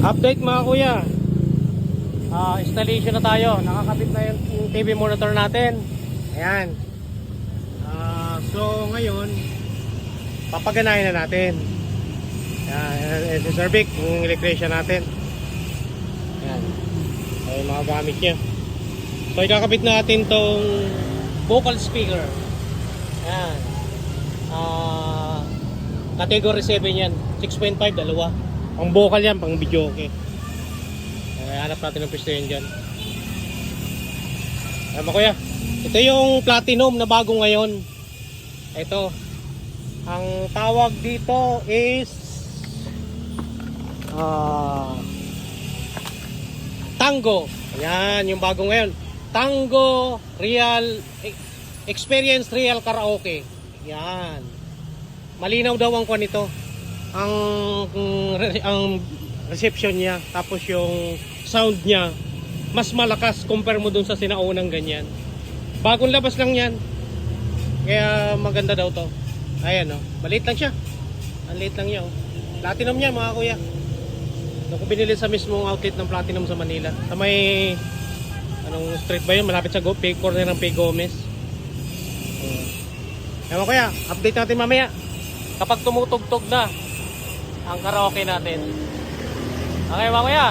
Update mga kuya. Installation na tayo. Nakakabit na yung TV monitor natin. Ayan. So ngayon, papaganahin na natin. Ayan, si Sir Vic, yung electrician natin. Ayan. Ay, yung mga gamit niya. So ikakabit natin tong vocal speaker. Ayan. Category 7 yan. 6.5, dalawa. Ang vocal yan, pang video okay. Hanap natin ng pwesto yun dyan. Ayan ba kuya? Ito yung platinum na bago ngayon. Ito. Ang tawag dito is Tango. Ayan, yung bago ngayon. Tango Real Experience Real Karaoke. Ayan. Malinaw daw ang kwan nito. Ang reception niya, tapos yung sound niya mas malakas compare mo dun sa sinaunang ganyan. Bagong labas lang yan, kaya maganda daw to. Ayan, maliit lang siya, ang liit lang niya. Platinum niya mga kuya. Doon ko binili sa mismong outlet ng Platinum sa Manila, sa may anong street ba yun, malapit sa corner ng P. Gomez. Ayan kuya, update natin mamaya kapag tumutugtog na ang karaoke natin. Okay mga kuya,